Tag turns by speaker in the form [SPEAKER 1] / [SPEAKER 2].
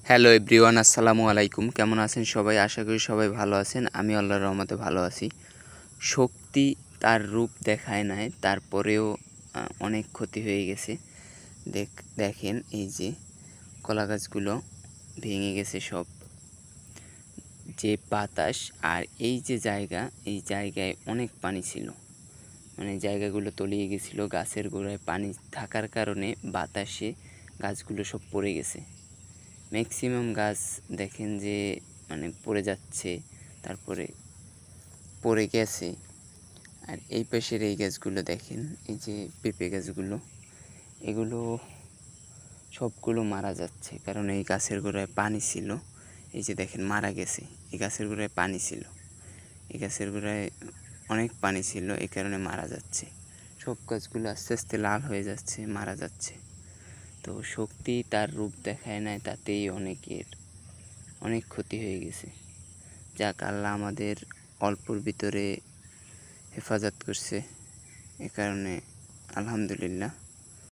[SPEAKER 1] Hello everyone, আসসালামু আলাইকুম। কেমন আছেন সবাই? আশা করি সবাই ভালো আছেন। আমি আল্লাহর রহমতে ভালো আছি। শক্তি তার রূপ দেখায় নাই, তারপরেও অনেক ক্ষতি হয়ে গেছে। দেখেন এই যে কলা গাছগুলো ভেঙে গেছে সব। যে বাতাস আর এই যে জায়গা, এই জায়গায় অনেক পানি ছিল, মানে জায়গাগুলো তলিয়ে গেছিলো। গাছের গোড়ায় পানি থাকার কারণে বাতাসে গাছগুলো সব পড়ে গেছে। ম্যাক্সিমাম গাছ দেখেন যে মানে পড়ে যাচ্ছে, তারপরে পড়ে গেছে। আর এই পাশের এই গাছগুলো দেখেন, এই যে পেঁপে গাছগুলো, এগুলো সবগুলো মারা যাচ্ছে, কারণ এই গাছের গোড়ায় পানি ছিল। এই যে দেখেন মারা গেছে। এই গাছের গোড়ায় পানি ছিল, এই গাছের গোড়ায় অনেক পানি ছিল, এই কারণে মারা যাচ্ছে। সব গাছগুলো আস্তে আস্তে লাল হয়ে যাচ্ছে, মারা যাচ্ছে। তো শক্তি তার রূপ দেখায় নাই, তাতেই অনেক ক্ষতি হয়ে গেছে। যাক, আল্লাহ আমাদের অল্পর ভিতরে হেফাজত করছে, এ কারণে আলহামদুলিল্লাহ।